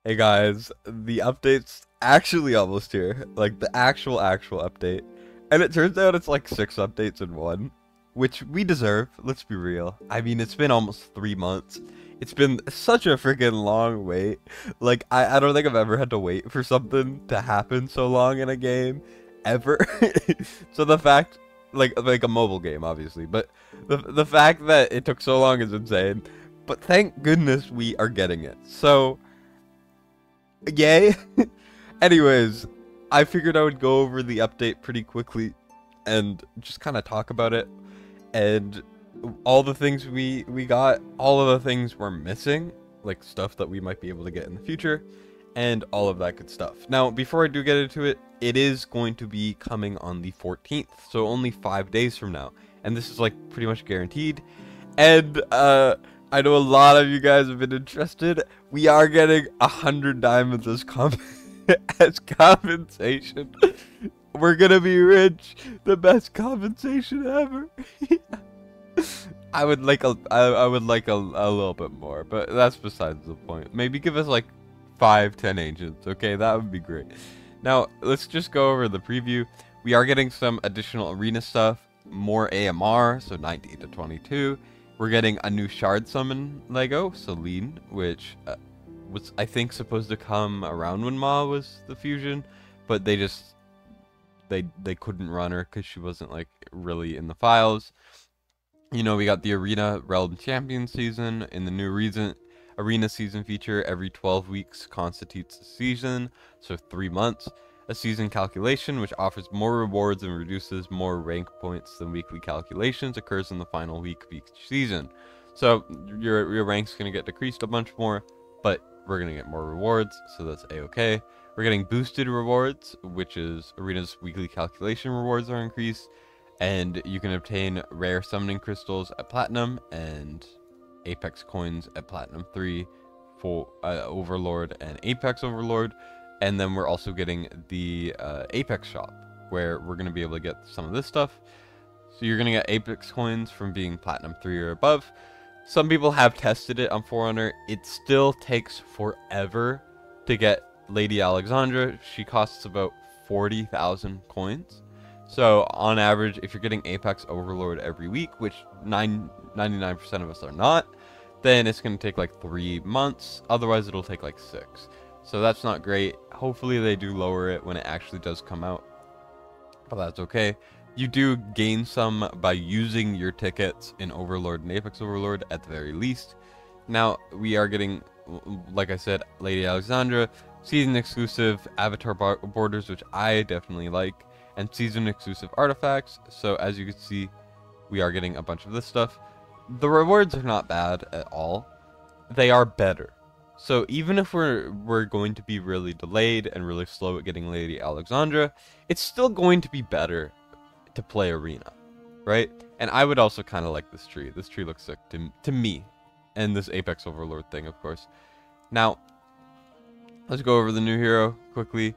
Hey guys, the update's actually almost here. Like the actual update. And it turns out it's like 6 updates in one, which we deserve, let's be real. I mean, it's been almost 3 months. It's been such a freaking long wait. Like, I don't think I've ever had to wait for something to happen so long in a game, ever. So the fact, like a mobile game, obviously, but the fact that it took so long is insane. But thank goodness we are getting it. So, yay. Anyways, I figured I would go over the update pretty quickly and just kind of talk about it and all the things we got, all of the things we're missing, like stuff that we might be able to get in the future, and all of that good stuff. Now, before I do get into it, it is going to be coming on the 14th, so only 5 days from now, and this is like pretty much guaranteed. And I know a lot of you guys have been interested. We are getting 100 diamonds as as compensation. We're gonna be rich. The best compensation ever. I would like a little bit more, but that's besides the point. Maybe give us like 5-10 agents. Okay, that would be great. Now let's just go over the preview. We are getting some additional arena stuff, more AMR, so 19 to 22. We're getting a new shard summon Lego, Celine, which was, I think, supposed to come around when Ma was the fusion, but they just, they couldn't run her because she wasn't, like, really in the files. You know, we got the Arena Realm Champion season. In the new Arena season feature, every 12 weeks constitutes a season, so 3 months. A season calculation, which offers more rewards and reduces more rank points than weekly calculations, occurs in the final week of each season. So your rank's going to get decreased a bunch more, but we're going to get more rewards, so that's a-okay. We're getting boosted rewards, which is Arena's weekly calculation rewards are increased, and you can obtain rare summoning crystals at Platinum and Apex coins at Platinum 3 for Overlord and Apex Overlord. And then we're also getting the Apex shop, where we're going to be able to get some of this stuff. So you're going to get Apex coins from being Platinum 3 or above. Some people have tested it on Forerunner. It still takes forever to get Lady Alexandra. She costs about 40,000 coins. So on average, if you're getting Apex Overlord every week, which 99% of us are not, then it's going to take like 3 months. Otherwise, it'll take like 6. So that's not great. Hopefully they do lower it when it actually does come out, but that's okay. You do gain some by using your tickets in Overlord and Apex Overlord at the very least. Now we are getting, like I said, Lady Alexandra, season exclusive avatar borders, which I definitely like, and season exclusive artifacts. So as you can see, we are getting a bunch of this stuff. The rewards are not bad at all. They are better. So even if we're going to be really delayed and really slow at getting Lady Alexandra, it's still going to be better to play Arena, right? And I would also kind of like this tree. This tree looks sick to me. And this Apex Overlord thing, of course. Now, let's go over the new hero quickly.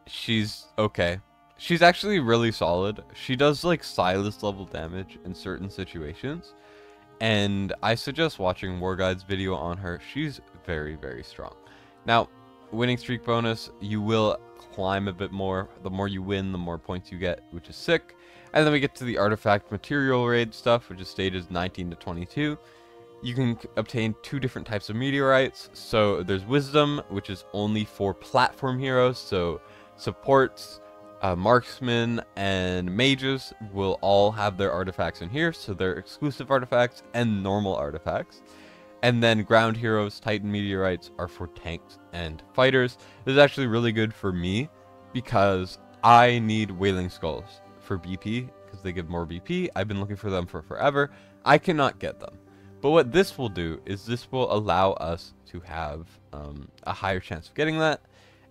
She's okay. She's actually really solid. She does like Silas level damage in certain situations. And I suggest watching War Guide's video on her. She's very, very strong. Now, winning streak bonus, you will climb a bit more. The more you win, the more points you get, which is sick. And then we get to the artifact material raid stuff, which is stages 19 to 22. You can obtain 2 different types of meteorites. So there's Wisdom, which is only for platform heroes. So supports, marksmen and mages will all have their artifacts in here, so they're exclusive artifacts and normal artifacts. And then ground heroes, Titan meteorites, are for tanks and fighters. This is actually really good for me because I need whaling skulls for BP because they give more BP. I've been looking for them for forever. I cannot get them, but what this will do is this will allow us to have a higher chance of getting that.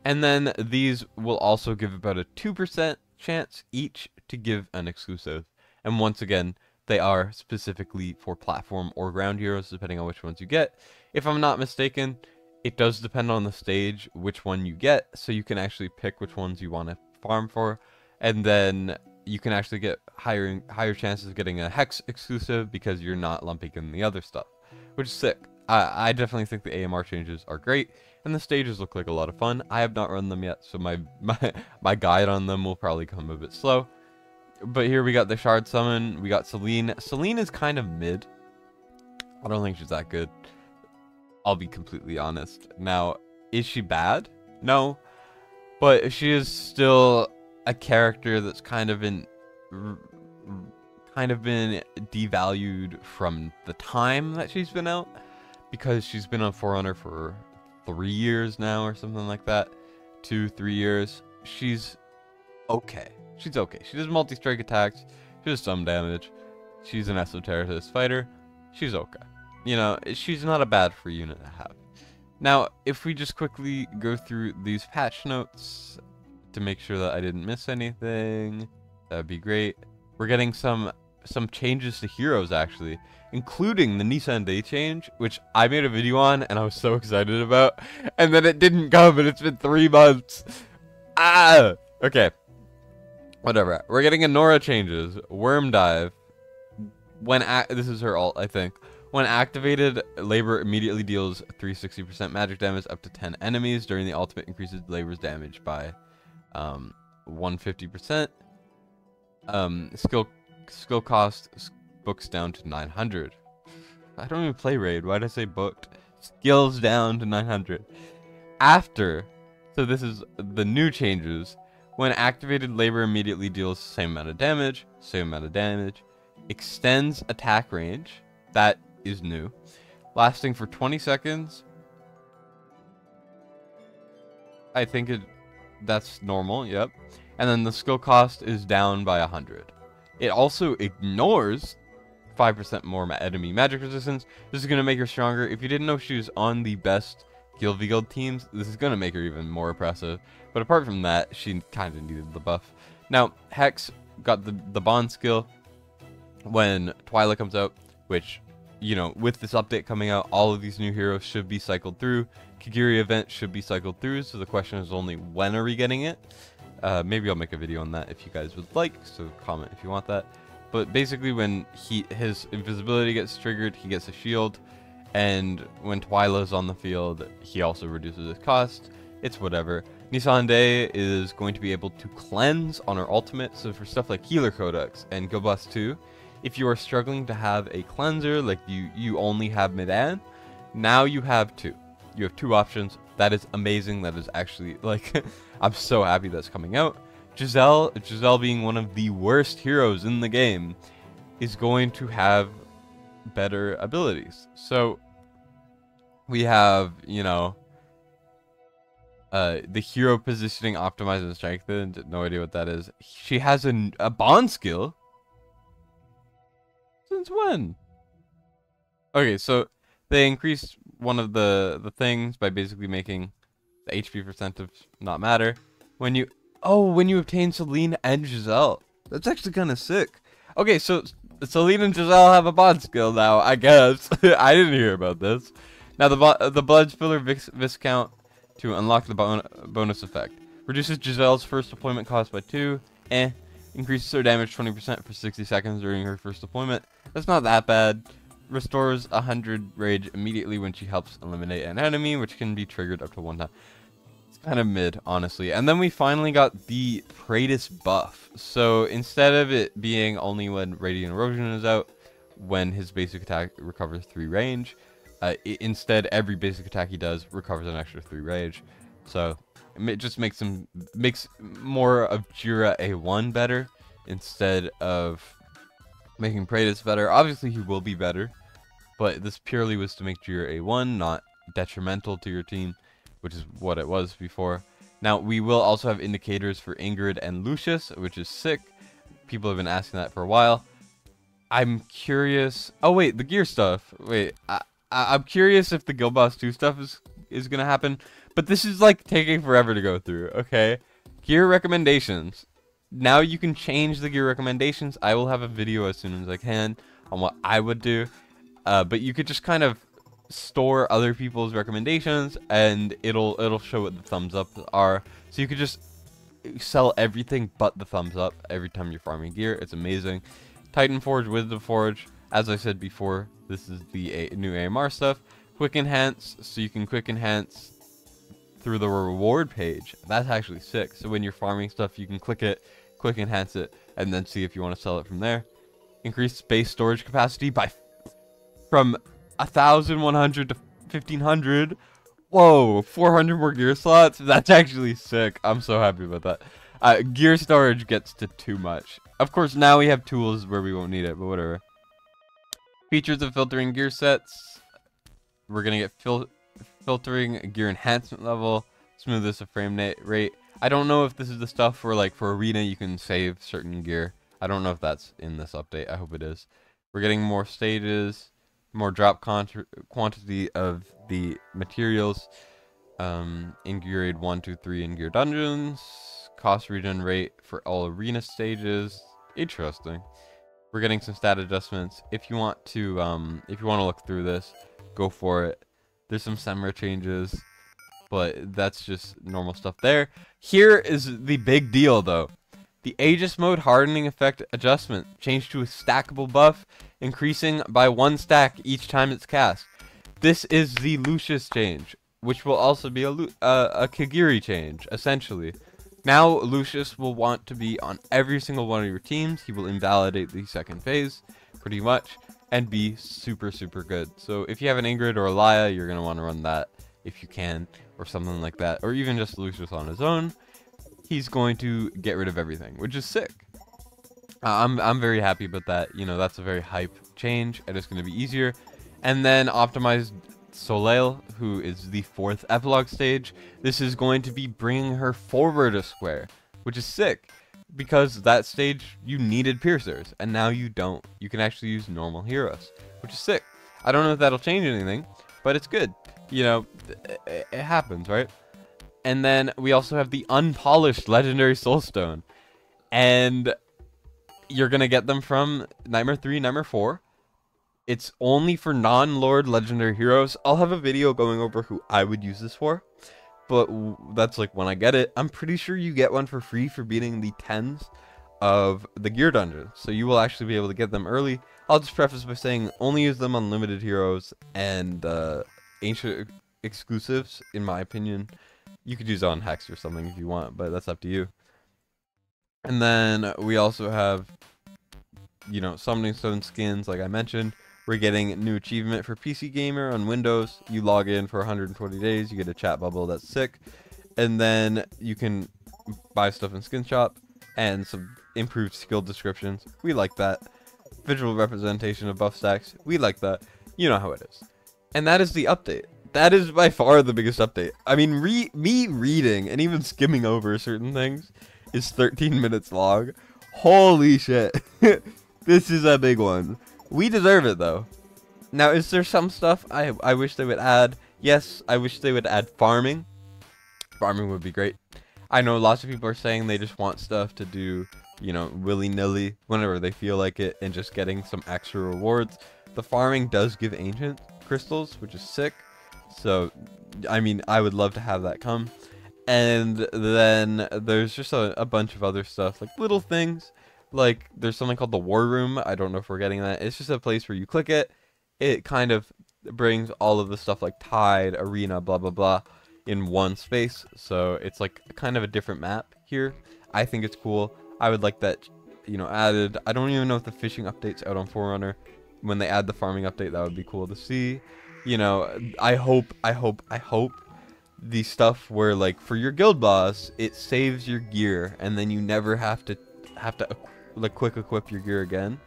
And then these will also give about a 2% chance each to give an exclusive. And once again, they are specifically for platform or ground heroes, depending on which ones you get. If I'm not mistaken, it does depend on the stage which one you get, so you can actually pick which ones you want to farm for. And then you can actually get higher chances of getting a Hex exclusive because you're not lumping in the other stuff, which is sick. I definitely think the AMR changes are great, and the stages look like a lot of fun. I have not run them yet, so my guide on them will probably come a bit slow. But here we got the Shard Summon, we got Celine. Celine is kind of mid. I don't think she's that good. I'll be completely honest. Now, is she bad? No. But she is still a character that's kind of been devalued from the time that she's been out, because she's been on Forerunner for 3 years now or something like that. 2-3 years. She's okay. She's okay. She does multi-strike attacks. She does some damage. She's an esotericist fighter. She's okay. You know, she's not a bad free unit to have. Now, if we just quickly go through these patch notes to make sure that I didn't miss anything, that would be great. We're getting some changes to heroes, actually, including the Nissan Day change, which I made a video on and I was so excited about, and then it didn't come, and it's been 3 months. Ah! Okay. Whatever. We're getting Nora changes. Worm Dive. This is her ult, I think. When activated, Labor immediately deals 360% magic damage up to 10 enemies. During the ultimate, increases Labor's damage by 150%. Skill cost books down to 900. I don't even play Raid. Why'd I say booked? Skills down to 900. So this is the new changes. When activated, Labor immediately deals the same amount of damage. Extends attack range. That is new. Lasting for 20 seconds. I think that's normal, yep. And then the skill cost is down by 100. It also ignores 5% more enemy magic resistance. This is going to make her stronger. If you didn't know she was on the best Guild teams, this is going to make her even more oppressive. But apart from that, she kind of needed the buff. Now, Hex got the bond skill when Twyla comes out, which, you know, with this update coming out, all of these new heroes should be cycled through. Kagiri event should be cycled through, so the question is only when are we getting it? Maybe I'll make a video on that if you guys would like, so comment if you want that. But basically, when his invisibility gets triggered, he gets a shield, and when Twyla's on the field, he also reduces his cost. It's whatever. Nissan Day is going to be able to cleanse on her ultimate, so for stuff like Healer Codex and Go Bust 2, if you are struggling to have a cleanser, like you only have Midan, now you have 2. You have 2 options. That is amazing. That is actually, like, I'm so happy that's coming out. Giselle being one of the worst heroes in the game, is going to have better abilities. So we have, you know, the hero positioning, optimized, and strengthened. No idea what that is. She has a bond skill. Since when? Okay, so they increased one of the things by basically making the HP percentage not matter. When you obtain Celine and Giselle. That's actually kind of sick. Okay, so Celine and Giselle have a bond skill now, I guess. I didn't hear about this. Now the Blood Spiller viscount to unlock the bonus effect. Reduces Giselle's first deployment cost by 2. Increases her damage 20% for 60 seconds during her first deployment. That's not that bad. Restores 100 rage immediately when she helps eliminate an enemy, which can be triggered up to 1 time. It's kind of mid, honestly. And then we finally got the Praetus buff. So instead of it being only when Radiant Erosion is out, when his basic attack recovers 3 range, instead every basic attack he does recovers an extra 3 rage. So it just makes more of Jira A1 better instead of making Praetus better. Obviously he will be better, but this purely was to make Jira A1 not detrimental to your team, which is what it was before. Now we will also have indicators for Ingrid and Lucius, which is sick. People have been asking that for a while. I'm curious. Oh wait, the gear stuff. Wait, I'm curious if the Guild Boss 2 stuff is gonna happen. But this is like taking forever to go through, okay? Gear recommendations. Now you can change the gear recommendations. I will have a video as soon as I can on what I would do. But you could just kind of store other people's recommendations and it'll show what the thumbs up are. So you could just sell everything but the thumbs up every time you're farming gear. It's amazing. Titan Forge, Wisdom Forge. As I said before, this is the new AMR stuff. Quick enhance, so you can quick enhance through the reward page. That's actually sick. So when you're farming stuff, you can click it, quick enhance it, and then see if you want to sell it from there. Increase space storage capacity from 1,100 to 1,500. Whoa, 400 more gear slots. That's actually sick. I'm so happy about that. Gear storage gets to too much. Of course, now we have tools where we won't need it, but whatever. Features of filtering gear sets. We're gonna get filtering gear enhancement level, smoothest of frame rate. I don't know if this is the stuff for like for arena you can save certain gear. I don't know if that's in this update. I hope it is. We're getting more stages, more drop quantity of the materials in gear aid 1, 2, 3 in gear dungeons. Cost regen rate for all arena stages. Interesting. We're getting some stat adjustments. If you want to look through this, go for it. There's some SEMRAH changes, but that's just normal stuff there. Here is the big deal though. The Aegis mode hardening effect adjustment changed to a stackable buff, increasing by 1 stack each time it's cast. This is the Lucius change, which will also be a Kagiri change, essentially. Now Lucius will want to be on every single one of your teams. He will invalidate the second phase, pretty much, and be super, super good. So if you have an Ingrid or a Laya, you're going to want to run that if you can, or something like that, or even just Lucius on his own. He's going to get rid of everything, which is sick. I'm very happy about that. You know, that's a very hype change, and it's going to be easier. And then optimized Soleil, who is the 4th epilogue stage. This is going to be bringing her forward a square, which is sick, because that stage you needed piercers, and now you don't. You can actually use normal heroes, which is sick. I don't know if that'll change anything, but it's good. You know, it happens, right? And then we also have the unpolished legendary soulstone, and you're gonna get them from Nightmare 3, Nightmare 4. It's only for non-lord legendary heroes. I'll have a video going over who I would use this for, but that's like when I get it. I'm pretty sure you get one for free for beating the 10s of the gear dungeon, so you will actually be able to get them early. I'll just preface by saying only use them on limited heroes and ancient exclusives, in my opinion. You could use it on Hex or something if you want, but that's up to you. And then we also have, you know, Summoning Stone skins, like I mentioned. We're getting a new achievement for PC Gamer on Windows. You log in for 120 days, you get a chat bubble, that's sick. And then you can buy stuff in Skin Shop and some improved skill descriptions. We like that. Visual representation of buff stacks. We like that. You know how it is. And that is the update. That is by far the biggest update. I mean, me reading and even skimming over certain things is 13 minutes long. Holy shit. This is a big one. We deserve it, though. Now, is there some stuff I wish they would add? Yes, I wish they would add farming. Farming would be great. I know lots of people are saying they just want stuff to do, you know, willy-nilly whenever they feel like it and just getting some extra rewards. The farming does give ancient crystals, which is sick. So, I mean, I would love to have that come. And then there's just a bunch of other stuff, like little things. Like, there's something called the War Room. I don't know if we're getting that. It's just a place where you click it. It kind of brings all of the stuff like Tide, Arena, blah, blah, blah in one space. So it's like kind of a different map here. I think it's cool. I would like that, you know, added. I don't even know if the fishing update's out on Forerunner. When they add the farming update, that would be cool to see. You know, I hope the stuff where, like, for your guild boss, it saves your gear and then you never have to like quick equip your gear again.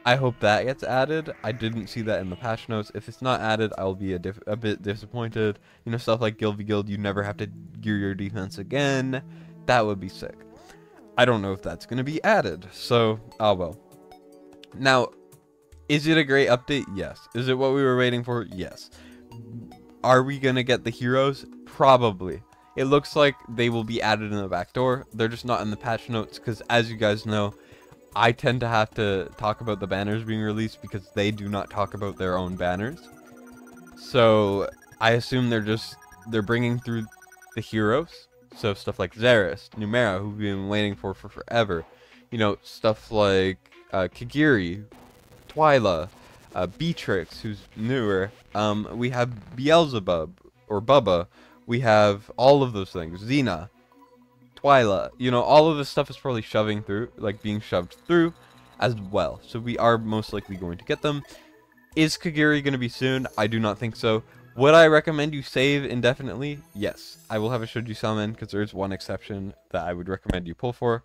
I hope that gets added. I didn't see that in the patch notes. If it's not added, I'll be a bit disappointed. You know, stuff like Guild v Guild, you never have to gear your defense again. That would be sick. I don't know if that's going to be added. So, oh well. Now, is it a great update? Yes. Is it what we were waiting for? Yes. Are we going to get the heroes? Probably. It looks like they will be added in the back door. They're just not in the patch notes because, as you guys know, I tend to have to talk about the banners being released because they do not talk about their own banners. So I assume they're bringing through the heroes. So stuff like Xeris, Numera, who we've been waiting for forever. You know, stuff like Kagiri, Twyla, Beatrix, who's newer. We have Beelzebub, or Bubba. We have all of those things. Xena, Twyla. You know, all of this stuff is probably shoving through, like being shoved through as well. So we are most likely going to get them. Is Kagiri going to be soon? I do not think so. Would I recommend you save indefinitely? Yes. I will have a Should You Summon, because there's one exception that I would recommend you pull for.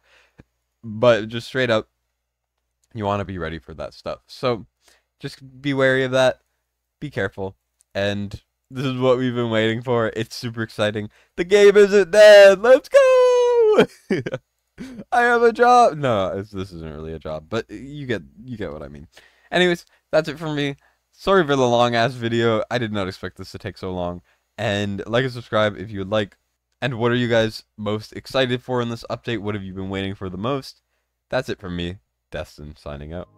But just straight up, you want to be ready for that stuff. So just be wary of that. Be careful. And this is what we've been waiting for. It's super exciting. The game isn't dead. Let's go! I have a job. No, this isn't really a job, but you get what I mean. Anyways, that's it from me. Sorry for the long ass video. I did not expect this to take so long. And like and subscribe if you would like. And what are you guys most excited for in this update? What have you been waiting for the most? That's it from me. Destined signing out.